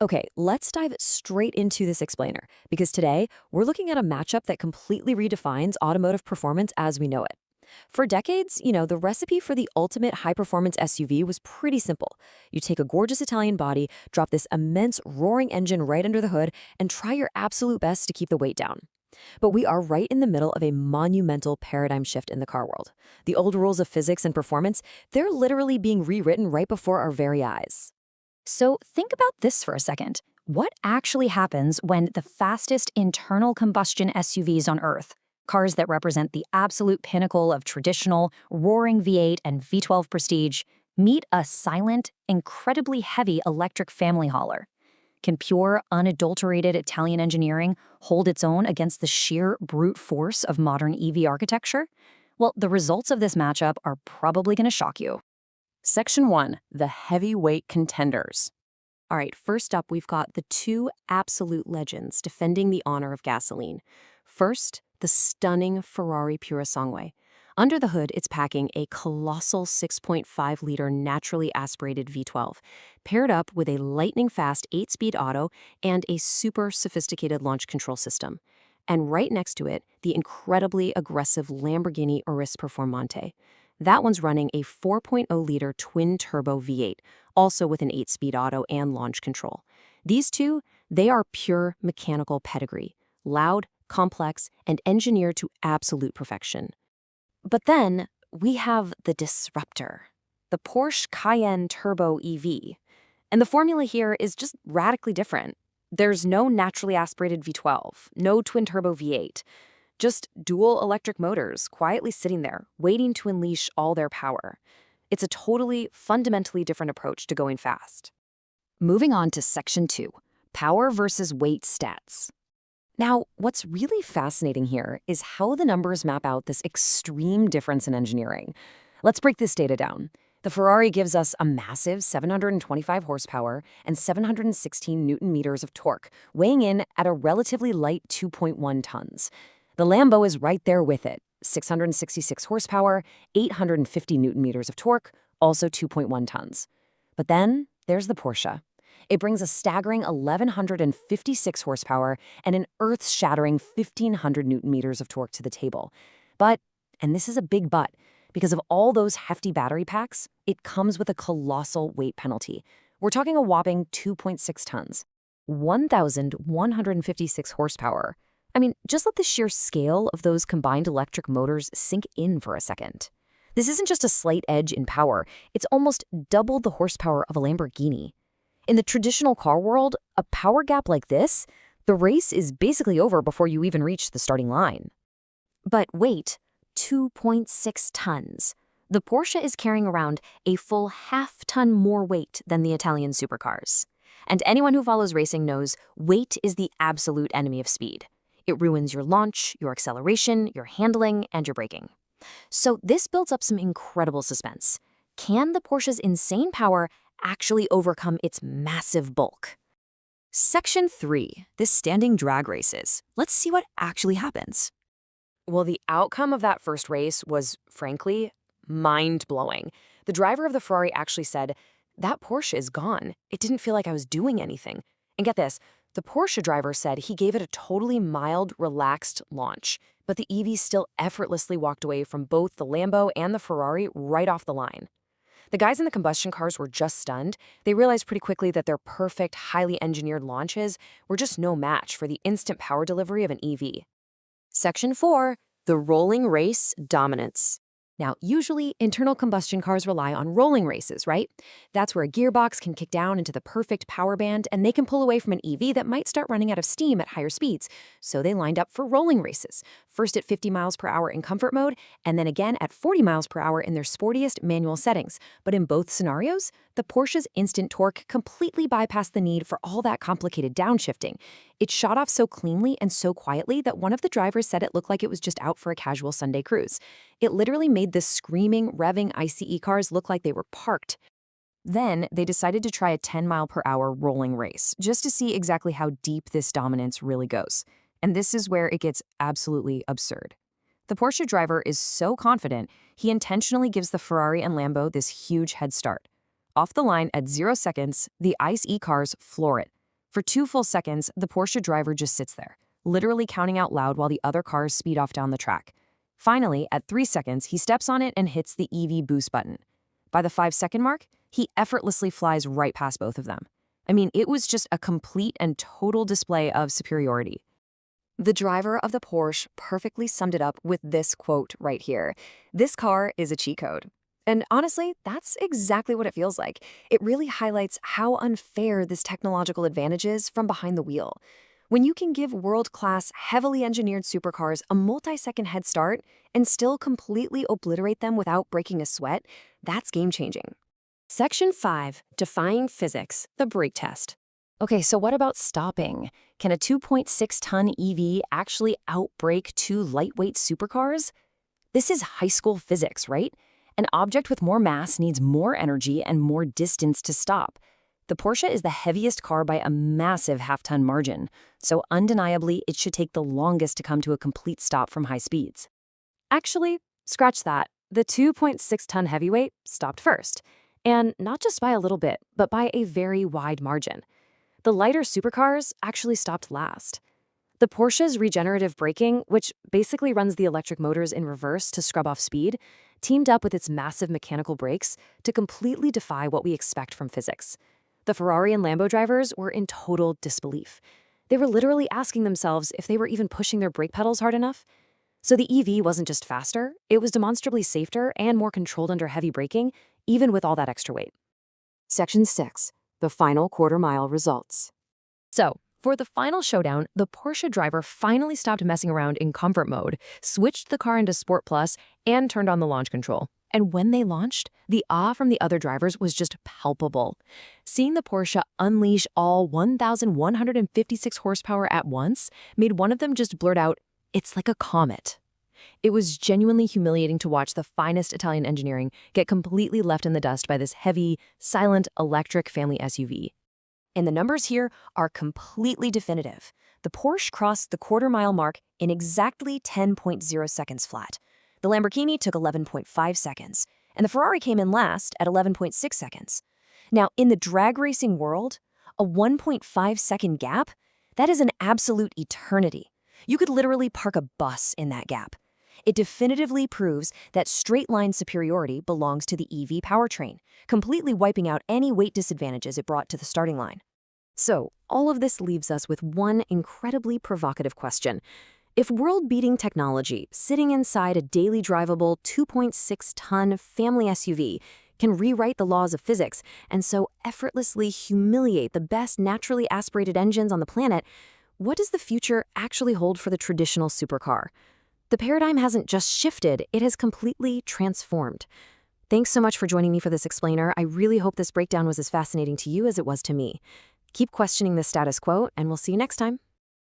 Okay, let's dive straight into this explainer, because today we're looking at a matchup that completely redefines automotive performance as we know it. For decades, the recipe for the ultimate high-performance SUV was pretty simple. You take a gorgeous Italian body, drop this immense roaring engine right under the hood, and try your absolute best to keep the weight down. But we are right in the middle of a monumental paradigm shift in the car world. The old rules of physics and performance, they're literally being rewritten right before our very eyes. So think about this for a second. What actually happens when the fastest internal combustion SUVs on Earth, cars that represent the absolute pinnacle of traditional roaring V8 and V12 prestige, meet a silent, incredibly heavy electric family hauler? Can pure, unadulterated Italian engineering hold its own against the sheer brute force of modern EV architecture? Well, the results of this matchup are probably going to shock you. Section 1, the heavyweight contenders. All right, first up, we've got the two absolute legends defending the honor of gasoline. First, the stunning Ferrari Purosangue. Under the hood, it's packing a colossal 6.5-liter naturally aspirated V12, paired up with a lightning-fast 8-speed auto and a super sophisticated launch control system. And right next to it, the incredibly aggressive Lamborghini Urus Performante. That one's running a 4.0-liter twin-turbo V8, also with an 8-speed auto and launch control. These two, they are pure mechanical pedigree, loud, complex, and engineered to absolute perfection. But then, we have the disruptor, the Porsche Cayenne Turbo EV. And the formula here is just radically different. There's no naturally aspirated V12, no twin-turbo V8. Just dual electric motors quietly sitting there, waiting to unleash all their power. It's a totally, fundamentally different approach to going fast. Moving on to Section 2, power versus weight stats. Now, what's really fascinating here is how the numbers map out this extreme difference in engineering. Let's break this data down. The Ferrari gives us a massive 725 horsepower and 716 newton meters of torque, weighing in at a relatively light 2.1 tons. The Lambo is right there with it, 666 horsepower, 850 newton meters of torque, also 2.1 tons. But then there's the Porsche. It brings a staggering 1,156 horsepower and an earth-shattering 1,500 newton meters of torque to the table. But, and this is a big but, because of all those hefty battery packs, it comes with a colossal weight penalty. We're talking a whopping 2.6 tons, 1,156 horsepower. I mean, just let the sheer scale of those combined electric motors sink in for a second. This isn't just a slight edge in power, it's almost double the horsepower of a Lamborghini. In the traditional car world, a power gap like this, the race is basically over before you even reach the starting line. But wait, 2.6 tons. The Porsche is carrying around a full half-ton more weight than the Italian supercars. And anyone who follows racing knows weight is the absolute enemy of speed. It ruins your launch, your acceleration, your handling, and your braking. So this builds up some incredible suspense. Can the Porsche's insane power actually overcome its massive bulk? Section 3, the standing drag races. Let's see what actually happens. Well, the outcome of that first race was, frankly, mind-blowing. The driver of the Ferrari actually said, "That Porsche is gone. It didn't feel like I was doing anything." And get this, the Porsche driver said he gave it a totally mild, relaxed launch, but the EV still effortlessly walked away from both the Lambo and the Ferrari right off the line. The guys in the combustion cars were just stunned. They realized pretty quickly that their perfect, highly engineered launches were just no match for the instant power delivery of an EV. Section 4, the rolling race dominance. Now, usually, internal combustion cars rely on rolling races, right? That's where a gearbox can kick down into the perfect power band, and they can pull away from an EV that might start running out of steam at higher speeds. So they lined up for rolling races, first at 50 miles per hour in comfort mode, and then again at 40 miles per hour in their sportiest manual settings. But in both scenarios, the Porsche's instant torque completely bypassed the need for all that complicated downshifting. It shot off so cleanly and so quietly that one of the drivers said it looked like it was just out for a casual Sunday cruise. It literally made the screaming, revving ICE cars look like they were parked. Then they decided to try a 10-mile-per-hour rolling race, just to see exactly how deep this dominance really goes. And this is where it gets absolutely absurd. The Porsche driver is so confident, he intentionally gives the Ferrari and Lambo this huge head start. Off the line at 0 seconds, the ICE cars floor it. For 2 full seconds, the Porsche driver just sits there, literally counting out loud while the other cars speed off down the track. Finally, at 3 seconds, he steps on it and hits the EV boost button. By the 5-second mark, he effortlessly flies right past both of them. I mean, it was just a complete and total display of superiority. The driver of the Porsche perfectly summed it up with this quote right here. "This car is a cheat code." And honestly, that's exactly what it feels like. It really highlights how unfair this technological advantage is from behind the wheel. When you can give world-class, heavily engineered supercars a multi-second head start and still completely obliterate them without breaking a sweat, that's game-changing. Section 5, Defying Physics, the brake test. Okay, so what about stopping? Can a 2.6-ton EV actually outbrake 2 lightweight supercars? This is high school physics, right? An object with more mass needs more energy and more distance to stop. The Porsche is the heaviest car by a massive half-ton margin, so undeniably it should take the longest to come to a complete stop from high speeds. Actually, scratch that. The 2.6-ton heavyweight stopped first. And not just by a little bit, but by a very wide margin. The lighter supercars actually stopped last. The Porsche's regenerative braking, which basically runs the electric motors in reverse to scrub off speed, teamed up with its massive mechanical brakes to completely defy what we expect from physics. The Ferrari and Lambo drivers were in total disbelief. They were literally asking themselves if they were even pushing their brake pedals hard enough. So the EV wasn't just faster, it was demonstrably safer and more controlled under heavy braking, even with all that extra weight. Section 6, the final quarter-mile results. So, for the final showdown, the Porsche driver finally stopped messing around in comfort mode, switched the car into Sport Plus, and turned on the launch control. And when they launched, the awe from the other drivers was just palpable. Seeing the Porsche unleash all 1,156 horsepower at once made one of them just blurt out, "It's like a comet." It was genuinely humiliating to watch the finest Italian engineering get completely left in the dust by this heavy, silent, electric family SUV. And the numbers here are completely definitive. The Porsche crossed the quarter-mile mark in exactly 10.0 seconds flat. The Lamborghini took 11.5 seconds, and the Ferrari came in last at 11.6 seconds. Now, in the drag racing world, a 1.5-second gap, that is an absolute eternity. You could literally park a bus in that gap. It definitively proves that straight-line superiority belongs to the EV powertrain, completely wiping out any weight disadvantages it brought to the starting line. So, all of this leaves us with one incredibly provocative question. If world-beating technology sitting inside a daily drivable 2.6-ton family SUV can rewrite the laws of physics and so effortlessly humiliate the best naturally aspirated engines on the planet, what does the future actually hold for the traditional supercar? The paradigm hasn't just shifted, it has completely transformed. Thanks so much for joining me for this explainer. I really hope this breakdown was as fascinating to you as it was to me. Keep questioning the status quo, and we'll see you next time.